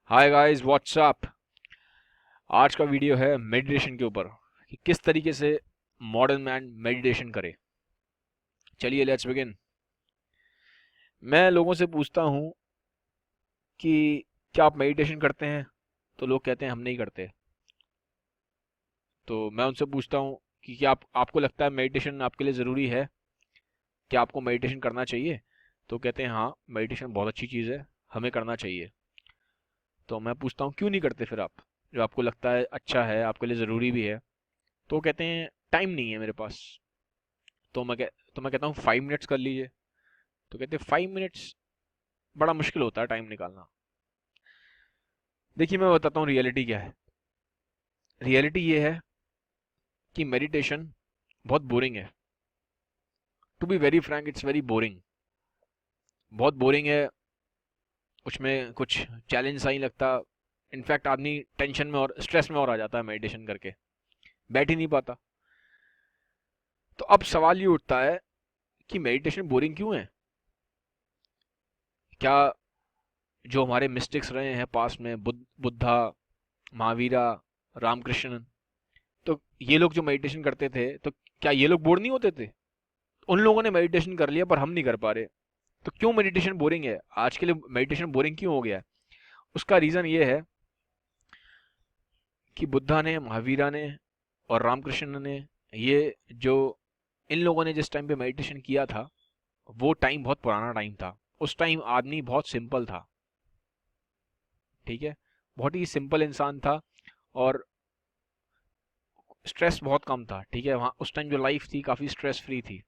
Hi guys what's up. आज का video है मेडिटेशन के ऊपर कि किस तरीके से मॉडर्न मैन मेडिटेशन करे। चलिए लेट्स बिगिन। मैं लोगों से पूछता हूँ कि क्या आप मेडिटेशन करते हैं, तो लोग कहते हैं हम नहीं करते। तो मैं उनसे पूछता हूँ कि क्या आपको लगता है मेडिटेशन आपके लिए ज़रूरी है, क्या आपको मेडिटेशन करना चाहिए। तो कहते हैं हाँ, मेडिटेशन बहुत अच्छी चीज़ है, हमें करना चाहिए। तो मैं पूछता हूँ क्यों नहीं करते फिर आप, जो आपको लगता है अच्छा है, आपके लिए ज़रूरी भी है। तो कहते हैं टाइम नहीं है मेरे पास। तो मैं कहता हूँ 5 मिनट्स कर लीजिए। तो कहते हैं 5 मिनट्स बड़ा मुश्किल होता है टाइम निकालना। देखिए मैं बताता हूँ रियलिटी क्या है। रियलिटी ये है कि मेडिटेशन बहुत बोरिंग है। To be very frank, it's very boring. बहुत बोरिंग है। उसमें कुछ चैलेंज सा ही लगता। इनफैक्ट आदमी टेंशन में और स्ट्रेस में और आ जाता है मेडिटेशन करके, बैठ ही नहीं पाता। तो अब सवाल ये उठता है कि मेडिटेशन बोरिंग क्यों है। क्या जो हमारे मिस्टेक्स रहे हैं पास्ट में, बुद्धा, महावीरा, रामकृष्ण, तो ये लोग जो मेडिटेशन करते थे, तो क्या ये लोग बोर नहीं होते थे। उन लोगों ने मेडिटेशन कर लिया पर हम नहीं कर पा रहे। तो क्यों मेडिटेशन बोरिंग है, आज के लिए मेडिटेशन बोरिंग क्यों हो गया है। उसका रीज़न ये है कि बुद्धा ने, महावीरा ने और रामकृष्ण ने, ये जो इन लोगों ने जिस टाइम पे मेडिटेशन किया था, वो टाइम बहुत पुराना टाइम था। उस टाइम आदमी बहुत सिंपल था। ठीक है, बहुत ही सिंपल इंसान था और स्ट्रेस बहुत कम था। ठीक है, वहाँ उस टाइम जो लाइफ थी काफ़ी स्ट्रेस फ्री थी।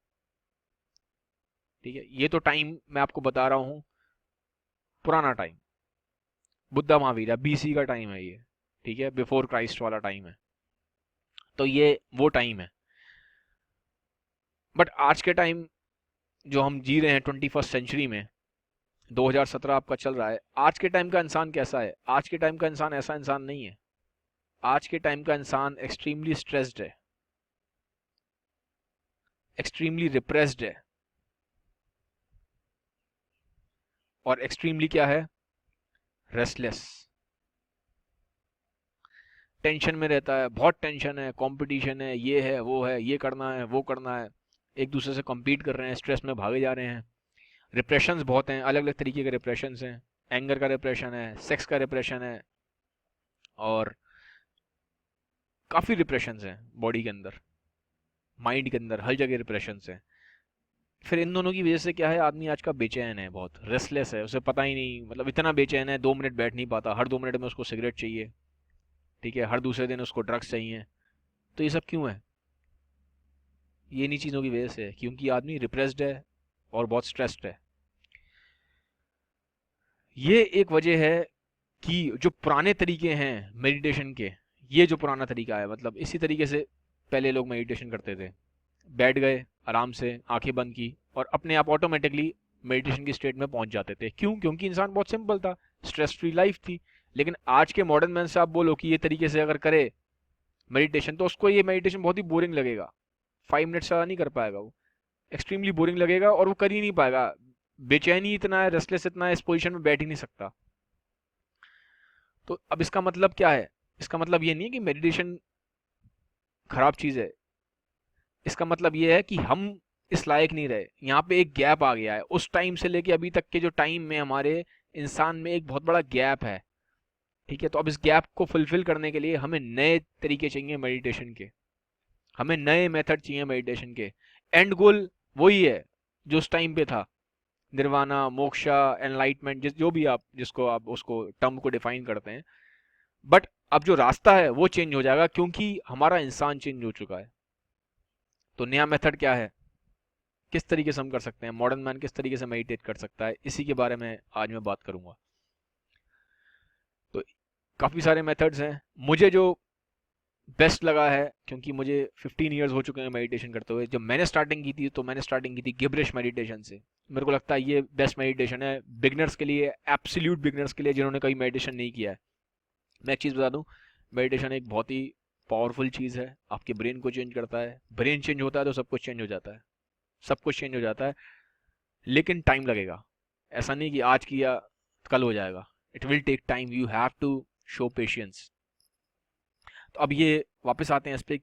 ठीक है, ये तो टाइम मैं आपको बता रहा हूँ, पुराना टाइम, बुद्धा महावीर बीसी का टाइम है ये। ठीक है, बिफोर क्राइस्ट वाला टाइम है। तो ये वो टाइम है। बट आज के टाइम जो हम जी रहे हैं 21st सेंचुरी में, 2017 आपका चल रहा है, आज के टाइम का इंसान कैसा है। आज के टाइम का इंसान ऐसा इंसान नहीं है। आज के टाइम का इंसान एक्सट्रीमली स्ट्रेस्ड है, एक्सट्रीमली रिप्रेस्ड है, और एक्सट्रीमली क्या है, रेस्टलेस, टेंशन में रहता है। बहुत टेंशन है, कंपटीशन है, ये है वो है, ये करना है वो करना है, एक दूसरे से compete कर रहे हैं, स्ट्रेस में भागे जा रहे हैं। रिप्रेशंस बहुत हैं, अलग अलग तरीके के रिप्रेशंस हैं। एंगर का रिप्रेशन है, सेक्स का रिप्रेशन है, और काफ़ी रिप्रेशंस हैं बॉडी के अंदर, माइंड के अंदर, हर जगह रिप्रेशंस हैं। फिर इन दोनों की वजह से क्या है, आदमी आज का बेचैन है, बहुत रेस्टलेस है, उसे पता ही नहीं, मतलब इतना बेचैन है 2 मिनट बैठ नहीं पाता, हर 2 मिनट में उसको सिगरेट चाहिए। ठीक है, हर दूसरे दिन उसको ड्रग्स चाहिए। तो ये सब क्यों है, ये इन्हीं चीज़ों की वजह से है, क्योंकि आदमी रिप्रेस्ड है और बहुत स्ट्रेस्ड है। ये एक वजह है कि जो पुराने तरीके हैं मेडिटेशन के, ये जो पुराना तरीका है, मतलब इसी तरीके से पहले लोग मेडिटेशन करते थे। बैठ गए, आराम से आंखें बंद की और अपने आप ऑटोमेटिकली मेडिटेशन की स्टेट में पहुंच जाते थे। क्यों? क्योंकि इंसान बहुत सिंपल था, स्ट्रेस फ्री लाइफ थी। लेकिन आज के मॉडर्न मैन से आप बोलो कि ये तरीके से अगर करे मेडिटेशन, तो उसको ये मेडिटेशन बहुत ही बोरिंग लगेगा। 5 मिनट से ज़्यादा नहीं कर पाएगा वो, एक्सट्रीमली बोरिंग लगेगा और वो कर ही नहीं पाएगा। बेचैनी इतना है, रेस्टलेस इतना है, इस पोजीशन में बैठ ही नहीं सकता। तो अब इसका मतलब क्या है, इसका मतलब ये नहीं है कि मेडिटेशन खराब चीज़ है। इसका मतलब ये है कि हम इस लायक नहीं रहे। यहाँ पे एक गैप आ गया है, उस टाइम से लेके अभी तक के जो टाइम में हमारे इंसान में एक बहुत बड़ा गैप है। ठीक है, तो अब इस गैप को फुलफिल करने के लिए हमें नए तरीके चाहिए मेडिटेशन के, हमें नए मेथड चाहिए मेडिटेशन के। एंड गोल वही है जो उस टाइम पे था, निर्वाणा, मोक्षा, एनलाइटमेंट, जो भी आप जिसको आप उसको टर्म को डिफाइन करते हैं। बट अब जो रास्ता है वो चेंज हो जाएगा, क्योंकि हमारा इंसान चेंज हो चुका है। तो नया मेथड क्या है, किस तरीके से हम कर सकते हैं, मॉडर्न मैन किस तरीके से मेडिटेट कर सकता है, इसी के बारे में आज मैं बात करूंगा। तो काफ़ी सारे मेथड्स हैं, मुझे जो बेस्ट लगा है, क्योंकि मुझे 15 ईयर्स हो चुके हैं मेडिटेशन करते हुए। जब मैंने स्टार्टिंग की थी तो मैंने स्टार्टिंग की थी गिबरिश मेडिटेशन से। मेरे को लगता है ये बेस्ट मेडिटेशन है बिगनर्स के लिए, एब्सोल्यूट बिगनर्स के लिए, जिन्होंने कभी मेडिटेशन नहीं किया है। मैं एक चीज़ बता दूं, मेडिटेशन एक बहुत ही पावरफुल चीज़ है, आपके ब्रेन को चेंज करता है। ब्रेन चेंज होता है तो सब कुछ चेंज हो जाता है, सब कुछ चेंज हो जाता है। लेकिन टाइम लगेगा, ऐसा नहीं कि आज किया कल हो जाएगा। It will take time, you have to show patience. तो अब ये वापस आते हैं इस पे,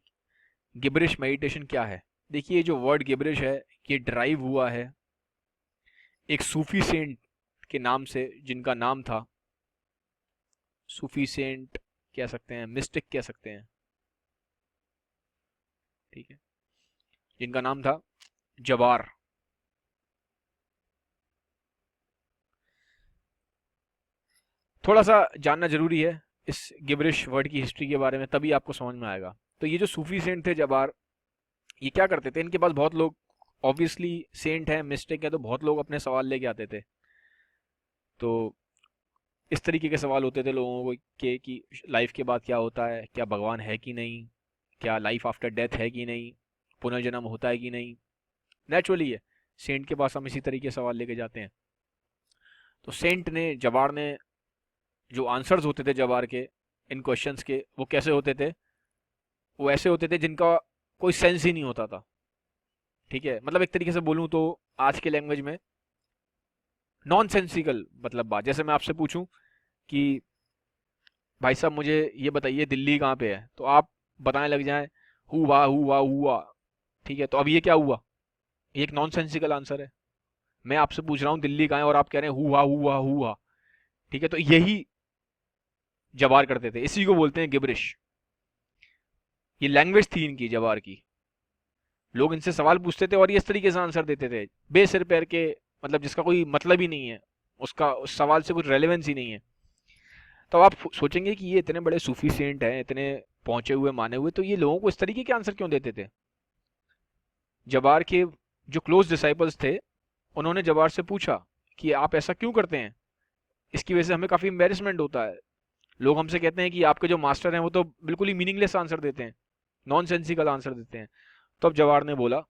गिबरिश मेडिटेशन क्या है। देखिए जो वर्ड गिबरिश है ये ड्राइव हुआ है एक सूफी सेंट के नाम से, जिनका नाम था, सूफी सेंट कह सकते हैं, मिस्टिक कह सकते हैं, ठीक है, जिनका नाम था जबार। थोड़ा सा जानना जरूरी है इस गिबरिश वर्ड की हिस्ट्री के बारे में, तभी आपको समझ में आएगा। तो ये जो सूफी सेंट थे जबार, ये क्या करते थे, इनके पास बहुत लोग, ऑब्वियसली सेंट है, मिस्टिक है, तो बहुत लोग अपने सवाल लेके आते थे। तो इस तरीके के सवाल होते थे लोगों को के कि लाइफ के बाद क्या होता है, क्या भगवान है कि नहीं, क्या लाइफ आफ्टर डेथ है कि नहीं, पुनर्जन्म होता है कि नहीं। नेचुरली है, सेंट के पास हम इसी तरीके के सवाल लेके जाते हैं। तो सेंट ने, जबार ने, जो आंसर्स होते थे जबार के इन क्वेश्चंस के, वो कैसे होते थे, वो ऐसे होते थे जिनका कोई सेंस ही नहीं होता था, ठीक है। मतलब एक तरीके से बोलूं तो आज के लैंग्वेज में नॉन सेंसिकल, मतलब बात, जैसे मैं आपसे पूछूं कि भाई साहब मुझे ये बताइए दिल्ली कहाँ पे है, तो आप बताने लग जाएं हुआ हुआ हुआ, ठीक है। तो अब ये क्या हुआ, ये एक नॉन सेंसिकल आंसर है। मैं आपसे पूछ रहा हूँ दिल्ली कहाँ है और आप कह रहे हैं हुआ हुआ हुआ, ठीक है। तो यही जवार करते थे, इसी को बोलते हैं गिबरिश। ये लैंग्वेज थी इनकी, जवार की। लोग इनसे सवाल पूछते थे और ये इस तरीके से आंसर देते थे, बेसिर पैर के, मतलब जिसका कोई मतलब ही नहीं है, उसका उस सवाल से कुछ रेलेवेंस ही नहीं है। तो आप सोचेंगे कि ये इतने बड़े सूफी सेंट हैं, इतने पहुंचे हुए, माने हुए, तो ये लोगों को इस तरीके के आंसर क्यों देते थे। जबार के जो क्लोज डिसाइपल्स थे, उन्होंने जबार से पूछा कि आप ऐसा क्यों करते हैं, इसकी वजह से हमें काफ़ी एम्बेरसमेंट होता है। लोग हमसे कहते हैं कि आपके जो मास्टर हैं वो तो बिल्कुल ही मीनिंगलेस आंसर देते हैं, नॉन सेंसिकल आंसर देते हैं। तो अब जवार ने बोला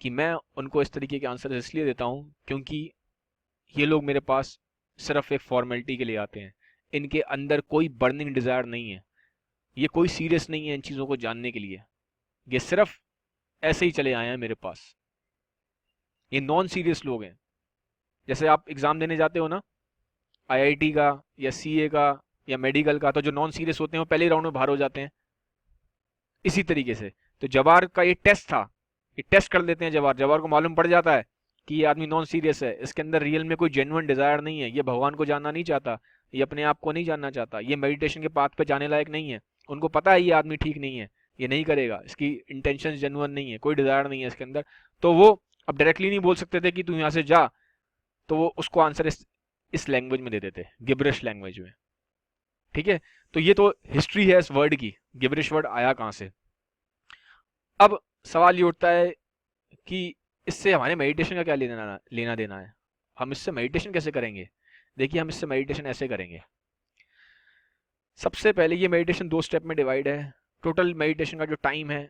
कि मैं उनको इस तरीके के आंसर इसलिए देता हूँ क्योंकि ये लोग मेरे पास सिर्फ एक फॉर्मेलिटी के लिए आते हैं, इनके अंदर कोई बर्निंग डिज़ायर नहीं है, ये कोई सीरियस नहीं है इन चीज़ों को जानने के लिए, ये सिर्फ ऐसे ही चले आए हैं मेरे पास। ये नॉन सीरियस लोग हैं। जैसे आप एग्ज़ाम देने जाते हो ना, आईआईटी का या सीए का या मेडिकल का, तो जो नॉन सीरियस होते हैं वो पहले राउंड में बाहर हो जाते हैं, इसी तरीके से। तो जवार का ये टेस्ट था, ये टेस्ट कर लेते हैं जवार, जवार को मालूम पड़ जाता है कि ये आदमी नॉन सीरियस है, इसके अंदर रियल में कोई जेन्युइन डिजायर नहीं है, ये भगवान को जानना नहीं चाहता, ये अपने आप को नहीं जानना चाहता, ये मेडिटेशन के पाथ पे जाने लायक नहीं है। उनको पता है ये आदमी ठीक नहीं है, ये नहीं करेगा, इसकी इंटेंशन जेन्युइन नहीं है, कोई डिजायर नहीं है इसके अंदर। तो वो अब डायरेक्टली नहीं बोल सकते थे कि तू यहाँ से जा, तो वो उसको आंसर इस लैंग्वेज में दे देते, गिबरिश लैंग्वेज में, ठीक है। तो ये तो हिस्ट्री है इस वर्ड की, गिबरिश वर्ड आया कहाँ से। अब सवाल ये उठता है कि इससे हमारे मेडिटेशन का क्या लेना देना है, हम इससे मेडिटेशन कैसे करेंगे। देखिए हम इससे मेडिटेशन ऐसे करेंगे। सबसे पहले ये मेडिटेशन 2 स्टेप में डिवाइड है। टोटल मेडिटेशन का जो टाइम है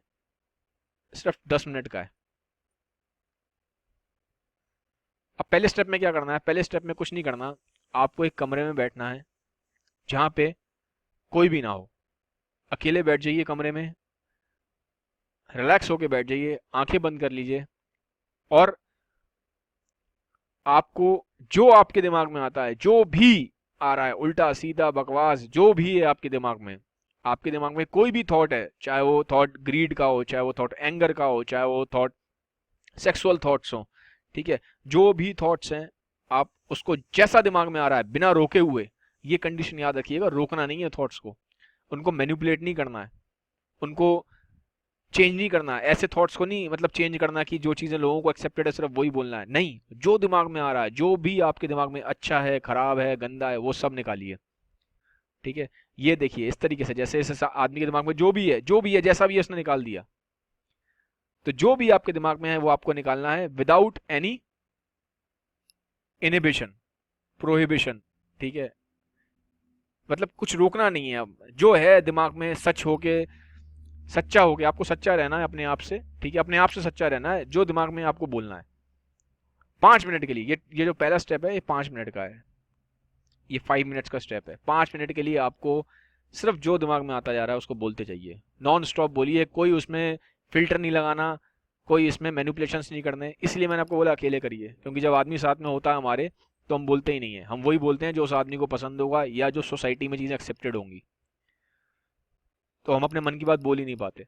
सिर्फ 10 मिनट का है। अब पहले स्टेप में क्या करना है, पहले स्टेप में कुछ नहीं करना, आपको एक कमरे में बैठना है जहाँ पे कोई भी ना हो, अकेले बैठ जाइए कमरे में, रिलैक्स होके बैठ जाइए, आंखें बंद कर लीजिए, और आपको जो आपके दिमाग में आता है, जो भी आ रहा है, उल्टा सीधा बकवास जो भी है आपके दिमाग में, आपके दिमाग में कोई भी थॉट है, चाहे वो थॉट ग्रीड का हो, चाहे वो थॉट एंगर का हो, चाहे वो थॉट सेक्सुअल थॉट्स हो, ठीक है, जो भी थॉट्स हैं, आप उसको जैसा दिमाग में आ रहा है बिना रोके हुए, ये कंडीशन याद रखिएगा, रोकना नहीं है थॉट्स को, उनको मैनिपुलेट नहीं करना है, उनको चेंज नहीं करना है, ऐसे थॉट्स को नहीं मतलब चेंज करना कि जो चीज़ें लोगों को एक्सेप्टेड है सिर्फ वही बोलना है, नहीं, जो दिमाग में आ रहा है, जो भी आपके दिमाग में अच्छा है, खराब है, गंदा है, वो सब निकालिए, ठीक है। ये देखिए इस तरीके से, जैसे इस आदमी के दिमाग में जो भी है, जो भी है, जैसा भी है उसने निकाल दिया, तो जो भी आपके दिमाग में है वो आपको निकालना है विदाउट एनी इनहिबिशन, प्रोहिबिशन, ठीक है। मतलब कुछ रोकना नहीं है, अब जो है दिमाग में सच होके, सच्चा हो गया, आपको सच्चा रहना है अपने आप से, ठीक है, अपने आप से सच्चा रहना है, जो दिमाग में आपको बोलना है 5 मिनट के लिए। ये जो पहला स्टेप है ये 5 मिनट का है, ये 5 मिनट्स का स्टेप है। 5 मिनट के लिए आपको सिर्फ जो दिमाग में आता जा रहा है उसको बोलते जाइए, नॉन स्टॉप बोलिए, कोई उसमें फिल्टर नहीं लगाना, कोई इसमें मैनिपुलेशंस नहीं करने। इसलिए मैंने आपको बोला अकेले करिए, क्योंकि जब आदमी साथ में होता है हमारे तो हम बोलते ही नहीं है, हम वही बोलते हैं जो उस आदमी को पसंद होगा या जो सोसाइटी में चीज़ें एक्सेप्टेड होंगी। तो हम अपने मन की बात बोल ही नहीं पाते,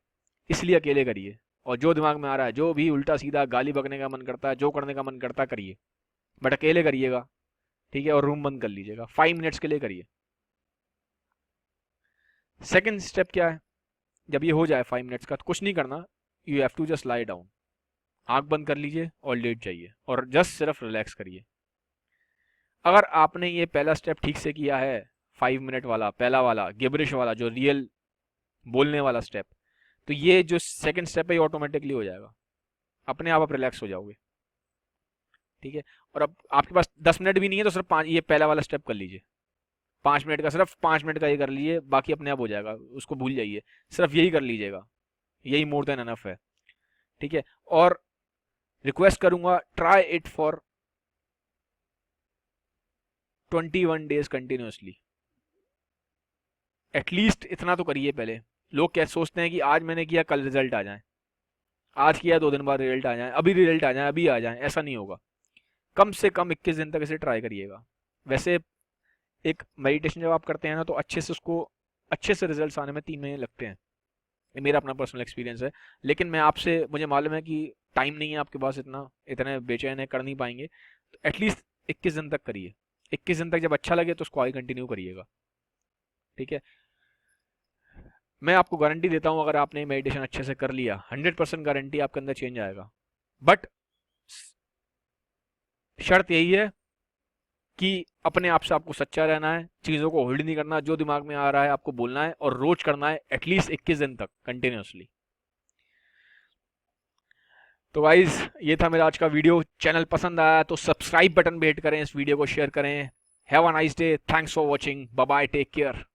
इसलिए अकेले करिए। और जो दिमाग में आ रहा है, जो भी उल्टा सीधा गाली बकने का मन करता है, जो करने का मन करता है करिए, बट अकेले करिएगा, ठीक है। और रूम बंद कर लीजिएगा, 5 मिनट्स के लिए करिए। सेकंड स्टेप क्या है, जब ये हो जाए 5 मिनट्स का, तो कुछ नहीं करना, you have to just lie down, आंख बंद कर लीजिए और लेट जाइए और जस्ट सिर्फ रिलैक्स करिए। अगर आपने ये पहला स्टेप ठीक से किया है, 5 मिनट वाला, पहला वाला गिबरिश वाला, जो रियल बोलने वाला स्टेप, तो ये जो सेकंड स्टेप है ये ऑटोमेटिकली हो जाएगा, अपने आप रिलैक्स हो जाओगे, ठीक है। और अब आपके पास 10 मिनट भी नहीं है तो सिर्फ 5, ये पहला वाला स्टेप कर लीजिए, 5 मिनट का, सिर्फ 5 मिनट का ये कर लीजिए, बाकी अपने आप हो जाएगा, उसको भूल जाइए, सिर्फ यही कर लीजिएगा, यही मोर देन एनफ है, ठीक है। और रिक्वेस्ट करूंगा, try it for 21 days continuously, at least इतना तो करिए पहले। लोग क्या सोचते हैं कि आज मैंने किया कल रिजल्ट आ जाए, आज किया 2 दिन बाद रिजल्ट आ जाए, अभी रिजल्ट आ जाए, अभी आ जाए, ऐसा नहीं होगा। कम से कम 21 दिन तक इसे ट्राई करिएगा। वैसे एक मेडिटेशन जब आप करते हैं ना, तो अच्छे से रिजल्ट्स आने में 3 महीने लगते हैं, ये मेरा अपना पर्सनल एक्सपीरियंस है। लेकिन मैं आपसे, मुझे मालूम है कि टाइम नहीं है आपके पास, इतने बेचैन है, कर नहीं पाएंगे, तो एटलीस्ट 21 दिन तक करिए। 21 दिन तक जब अच्छा लगे तो उसको आगे कंटिन्यू करिएगा, ठीक है। मैं आपको गारंटी देता हूँ, अगर आपने मेडिटेशन अच्छे से कर लिया, 100% गारंटी आपके अंदर चेंज आएगा। बट शर्त यही है कि अपने आप से आपको सच्चा रहना है, चीज़ों को होल्ड नहीं करना, जो दिमाग में आ रहा है आपको बोलना है, और रोज करना है एटलीस्ट 21 दिन तक कंटिन्यूसली। तो गाइज, ये था मेरा आज का वीडियो। चैनल पसंद आया तो सब्सक्राइब बटन पे हिट करें, इस वीडियो को शेयर करें। Have a nice day, thanks for watching, bye bye, take care.